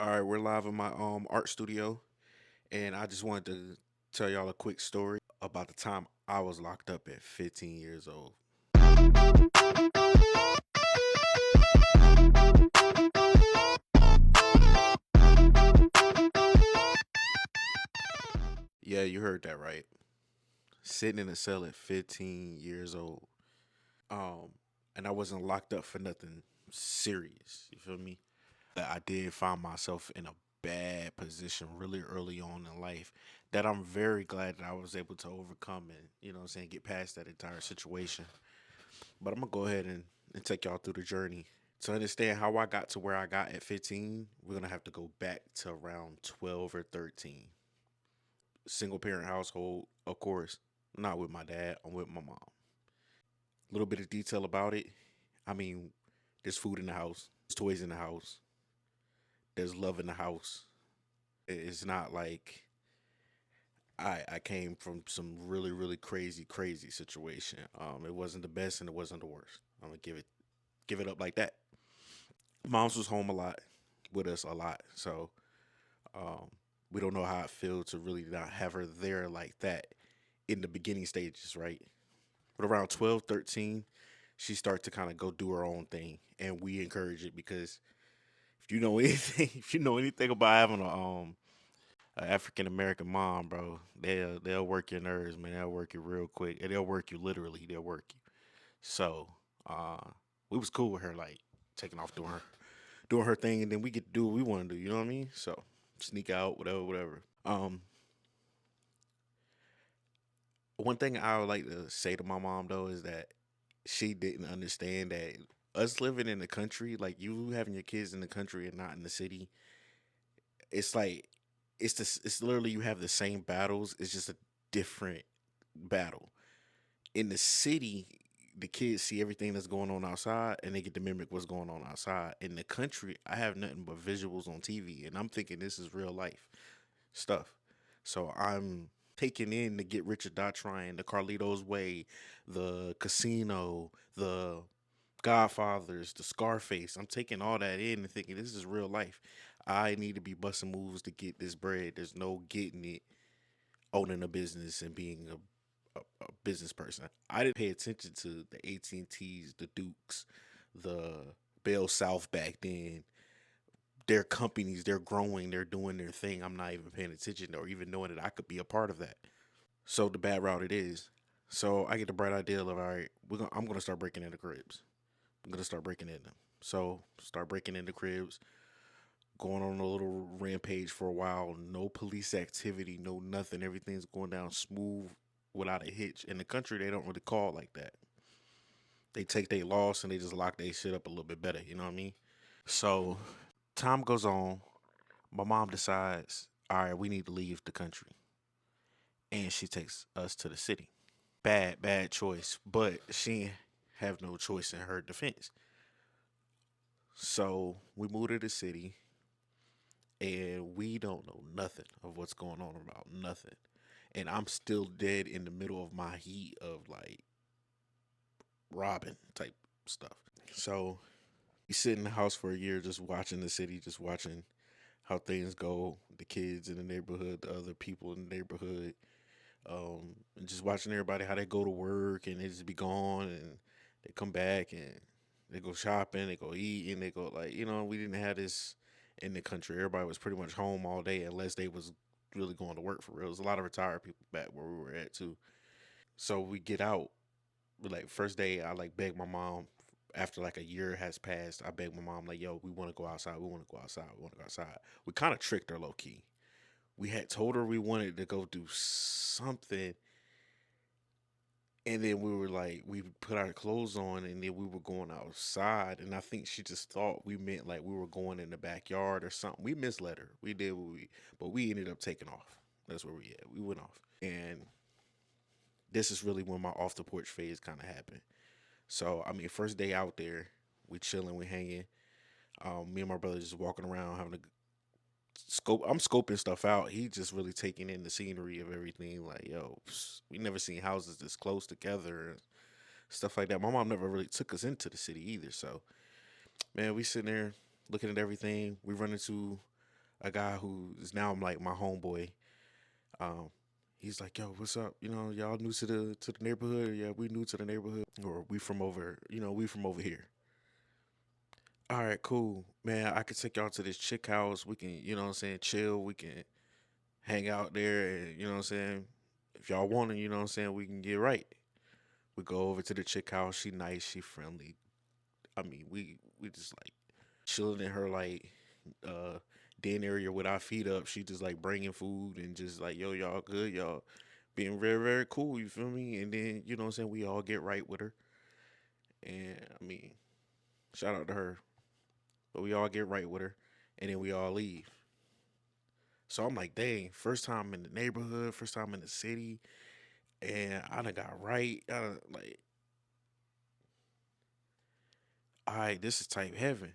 All right, we're live in my art studio, and I just wanted to tell y'all a quick story about the time I was locked up at 15 years old. Yeah, you heard that right. Sitting in a cell at 15 years old. Um, and I wasn't locked up for nothing serious. You feel me? That I did find myself in a bad position really early on in life that I'm very glad that I was able to overcome and, what I'm saying, get past that entire situation. But I'm gonna go ahead and take y'all through the journey. To understand how I got to where I got at 15, we're gonna have to go back to around 12 or 13. Single parent household, of course, not with my dad, I'm with my mom. A little bit of detail about it. I mean, there's food in the house, there's toys in the house, there's love in the house. It's not like I came from some really crazy situation. It wasn't the best and it wasn't the worst. I'm gonna give it up like that. Mom's was home a lot with us a lot, so um, we don't know how it feels to really not have her there like that in the beginning stages, right? But around 12, 13, she started to kind of go do her own thing, and we encourage it because if you know anything, if you know anything about having a African American mom, bro, they'll work your nerves, man. They'll work you real quick, and they'll work you literally. They'll work you. So uh, we was cool with her, like taking off doing her thing, and then we get to do what we want to do. You know what I mean? So sneak out, whatever. One thing I would like to say to my mom though is that she didn't understand that us living in the country, like you having your kids in the country and not in the city, it's like it's literally you have the same battles. It's just a different battle. In the city, the kids see everything that's going on outside and they get to mimic what's going on outside. In the country, I have nothing but visuals on TV and I'm thinking this is real life stuff. So I'm taking in the Get Rich or Die Trying, the Carlito's Way, the Casino, the Godfathers, the Scarface. I'm taking all that in and thinking this is real life. I need to be busting moves to get this bread. There's no getting it owning a business and being a business person. I didn't pay attention to the AT&Ts, the Dukes, the Bell South back then. Their companies, they're growing, they're doing their thing. I'm not even paying attention or even knowing that I could be a part of that. So the bad route it is. So I get the bright idea of all right, I'm gonna start breaking into cribs. I'm gonna start breaking in them. So start breaking into cribs, going on a little rampage for a while. No police activity, no nothing. Everything's going down smooth without a hitch. In the country, they don't really call like that. They take their loss and they just lock their shit up a little bit better. You know what I mean? So time goes on. My mom decides, all right, we need to leave the country, and she takes us to the city. Bad choice, but she have no choice in her defense. So we move to the city, and we don't know nothing of what's going on about nothing. And I'm still dead in the middle of my heat of like robbing type stuff. So you sit in the house for a year just watching the city, just watching how things go, the kids in the neighborhood, the other people in the neighborhood, and just watching everybody how they go to work and they just be gone and they come back and they go shopping, they go eat, and they go like we didn't have this in the country. Everybody was pretty much home all day unless they was really going to work for real. There's a lot of retired people back where we were at too. So we get out. Like first day, I like beg my mom. After like a year has passed, I beg my mom like, "Yo, we want to go outside. We want to go outside. We want to go outside." We kind of tricked her low key. We had told her we wanted to go do something, and then we were like, we put our clothes on, and then we were going outside. And I think she just thought we meant like we were going in the backyard or something. We misled her. We did but we ended up taking off. That's where we at. We went off, and this is really when my off the porch phase kind of happened. So I mean, first day out there, we chilling, we hanging. Me and my brother just walking around having a scope. I'm scoping stuff out. He just really taking in the scenery of everything. Like, yo, we never seen houses this close together and stuff like that. My mom never really took us into the city either. So, man, we sitting there looking at everything. We run into a guy who is now like my homeboy. Um, he's like, "Yo, what's up? You know, y'all new to the neighborhood? Yeah, we new to the neighborhood, or we from over, we from over here." All right, cool, man. I could take y'all to this chick house. We can, what I'm saying, chill. We can hang out there, and what I'm saying. If y'all want to, what I'm saying, we can get right. We go over to the chick house. She nice. She friendly. I mean, we just like chilling in her like uh den area with our feet up. She just like bringing food and just like, yo, y'all good, y'all being very, very cool, you feel me? And then, what I'm saying, we all get right with her. And I mean, shout out to her. But we all get right with her and then we all leave. So I'm like, dang, first time in the neighborhood, first time in the city, and I done got right. I done, like, all right, this is type heaven.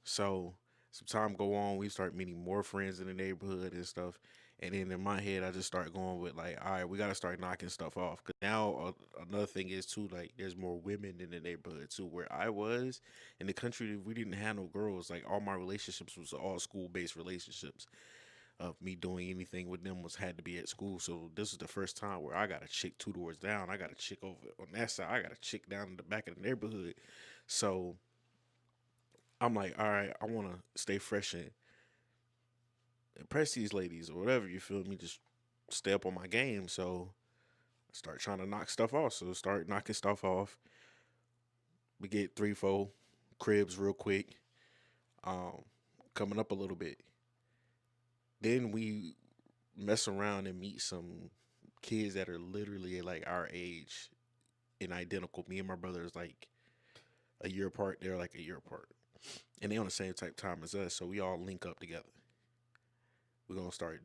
So some time go on, we start meeting more friends in the neighborhood and stuff. And then in my head, I just start going with like, all right, we gotta start knocking stuff off. Cause now another thing is too, like, there's more women in the neighborhood too. Where I was in the country, we didn't have no girls. Like all my relationships was all school based relationships. Of me doing anything with them was had to be at school. So this is the first time where I got a chick two doors down. I got a chick over on that side. I got a chick down in the back of the neighborhood. So I'm like, all right, I want to stay fresh and impress these ladies or whatever. You feel me? Just stay up on my game. So I start trying to knock stuff off. So start knocking stuff off. We get three, four cribs real quick. Um, coming up a little bit. Then we mess around and meet some kids that are literally like our age and identical. Me and my brother is like a year apart. They're like a year apart, and they on the same type time as us. So we all link up together. We're gonna start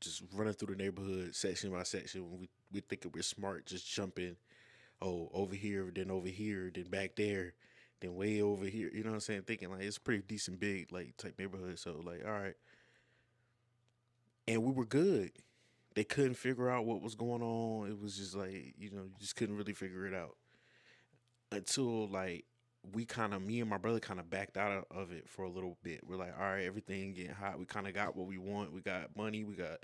just running through the neighborhood section by section. When we think we're smart, just jumping. Oh, over here, then back there, then way over here. You know what I'm saying? Thinking like it's pretty decent, big like type neighborhood. So like, all right, and we were good. They couldn't figure out what was going on. It was just like you just couldn't really figure it out until like we kind of me and my brother kind of backed out of it for a little bit. We're like, all right, everything getting hot. We kind of got what we want. We got money. We got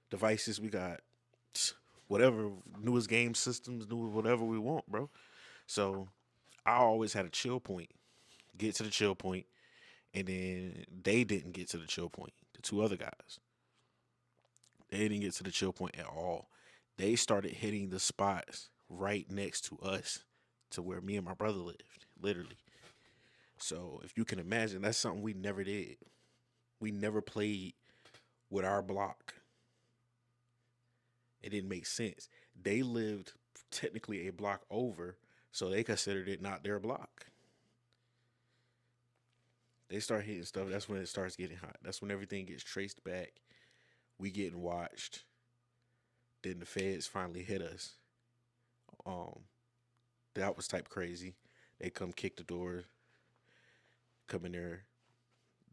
devices. We got whatever newest game systems, new whatever we want, bro. So I always had a chill point. Get to the chill point, and then they didn't get to the chill point. The two other guys, they didn't get to the chill point at all. They started hitting the spots right next to us, to where me and my brother lived, literally. So if you can imagine, that's something we never did. We never played with our block. It didn't make sense. They lived technically a block over, so they considered it not their block. They start hitting stuff. That's when it starts getting hot. That's when everything gets traced back. We getting watched. Then the feds finally hit us. Um, that was type crazy. They come kick the door, come in there.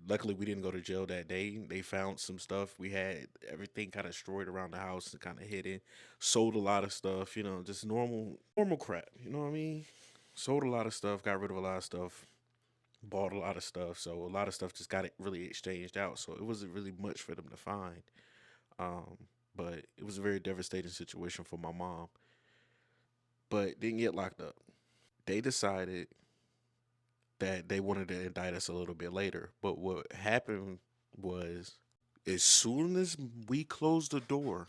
Luckily, we didn't go to jail that day. They found some stuff. We had everything kind of destroyed around the house and kind of hidden. Sold a lot of stuff, just normal crap. You know what I mean? Sold a lot of stuff, got rid of a lot of stuff, bought a lot of stuff. So a lot of stuff just got it really exchanged out. So it wasn't really much for them to find. Um, but it was a very devastating situation for my mom. But didn't get locked up. They decided that they wanted to indict us a little bit later. But what happened was, as soon as we closed the door,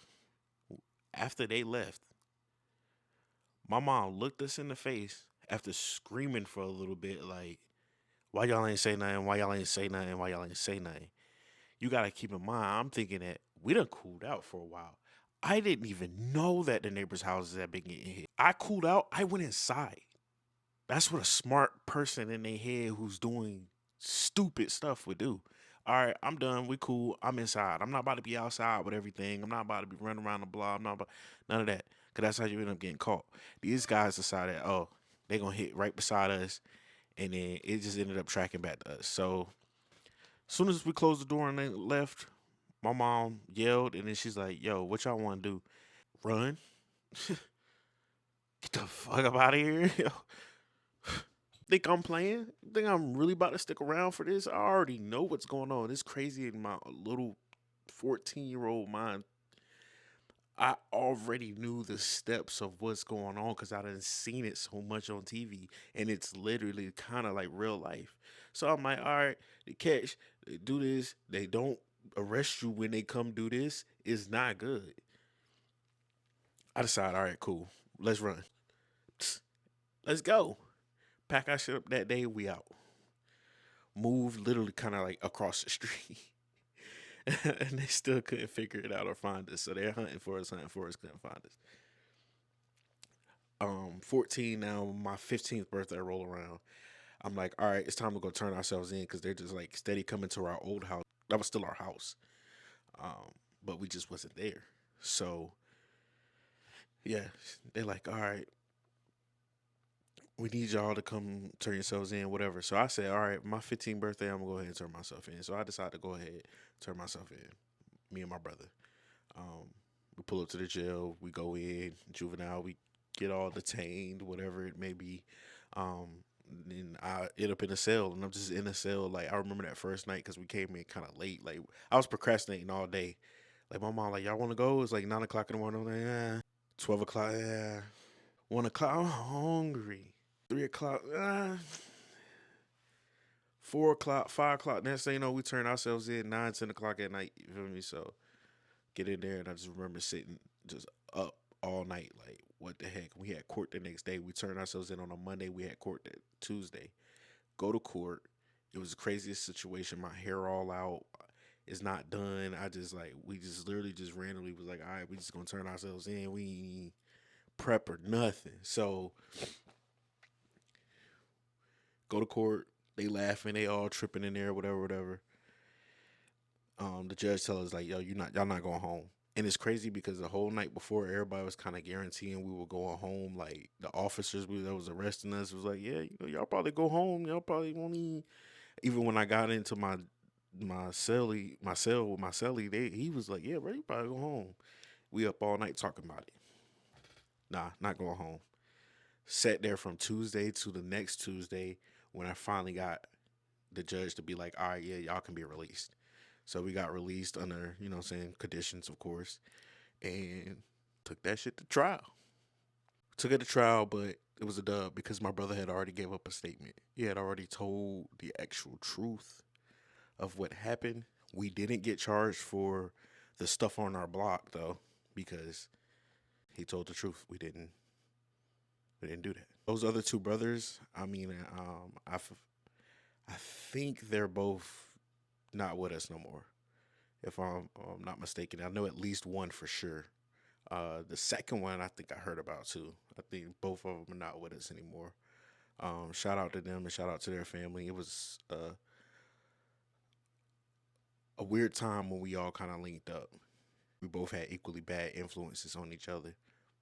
after they left, my mom looked us in the face after screaming for a little bit, like, why y'all ain't say nothing? Why y'all ain't say nothing? Why y'all ain't say nothing? You gotta keep in mind, I'm thinking that we done cooled out for a while. I didn't even know that the neighbors' houses had been getting hit. I cooled out, I went inside. That's what a smart person in their head who's doing stupid stuff would do. All right, I'm done. We cool. I'm inside. I'm not about to be outside with everything. I'm not about to be running around the block. I'm not about none of that. Cause that's how you end up getting caught. These guys decided, oh, they gonna hit right beside us, and then it just ended up tracking back to us. So as soon as we closed the door and they left, my mom yelled, and then she's like, "Yo, what y'all want to do? Run? Get the fuck up out of here!" think I'm playing? Think I'm really about to stick around for this? I already know what's going on. It's crazy in my little 14-year-old mind. I already knew the steps of what's going on because I done seen it so much on TV, and it's literally kind of like real life. So I'm like, all right, they catch, they do this, they don't arrest you when they come do this. It's not good. I decide, all right, cool, let's run, let's go. Pack our shit up that day. We out. Move literally kind of like across the street. And they still couldn't figure it out or find us. So they're hunting for us, couldn't find us. 14 now, my 15th birthday roll around. I'm like, all right, it's time to go turn ourselves in because they're just like steady coming to our old house. That was still our house. Um, but we just wasn't there. So yeah, they're like, all right, we need y'all to come turn yourselves in, whatever. So I said, all right, my 15th birthday, I'm gonna go ahead and turn myself in. So I decided to go ahead, turn myself in. Me and my brother. Um, we pull up to the jail. We go in juvenile. We get all detained, whatever it may be. Um, and I end up in a cell, and I'm just in a cell. Like I remember that first night because we came in kind of late. Like I was procrastinating all day. Like my mom, like y'all want to go? It's like 9 o'clock in the morning. I'm like, yeah. 12 o'clock, yeah. 1 o'clock, I'm hungry. 3 o'clock, 4 o'clock, 5 o'clock. Next thing you know, we turn ourselves in 9, 10 o'clock at night. You feel me? So get in there, and I just remember sitting just up all night. Like, what the heck? We had court the next day. We turned ourselves in on a Monday. We had court that Tuesday. Go to court. It was the craziest situation. My hair all out. It's not done. I just like we just literally just randomly was like, all right, we just gonna turn ourselves in. We ain't prep or nothing. So go to court. They laughing. They all tripping in there. Whatever, whatever. The judge tell us like, yo, y'all not going home. And it's crazy because the whole night before, everybody was kind of guaranteeing we were going home. Like the officers that was arresting us was like, yeah, y'all probably go home. Y'all probably won't even when I got into my cell with my cellie, he was like, yeah, bro, you probably go home. We up all night talking about it. Nah, not going home. Sat there from Tuesday to the next Tuesday when I finally got the judge to be like, all right, yeah, y'all can be released. So we got released under, you know what I'm saying, conditions, of course, and took that shit to trial. Took it to trial, but it was a dub because my brother had already gave up a statement. He had already told the actual truth of what happened. We didn't get charged for the stuff on our block though, because he told the truth. We didn't do that. Those other two brothers, I mean, I think they're both not with us no more. If I'm not mistaken, I know at least one for sure. The second one I think I heard about too. I think both of them are not with us anymore. Shout out to them and shout out to their family. It was a weird time when we all kind of linked up. We both had equally bad influences on each other.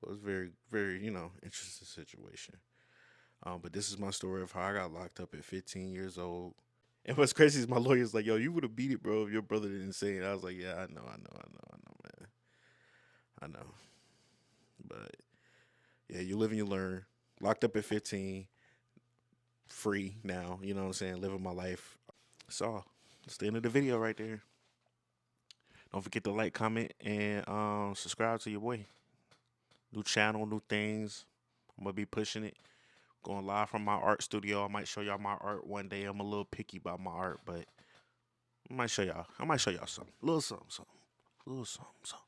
It was very, very, interesting situation. But this is my story of how I got locked up at 15 years old. And what's crazy is my lawyer's like, yo, you would have beat it, bro, if your brother didn't say it. I was like, yeah, I know, man. I know. But yeah, you live and you learn. Locked up at 15, free now, you know what I'm saying? Living my life. So that's the end of the video right there. Don't forget to like, comment, and subscribe to your boy. New channel, new things. I'm gonna be pushing it. Going live from my art studio. I might show y'all my art one day. I'm a little picky about my art, but I might show y'all. I might show y'all something. A little something, something. A little something, something.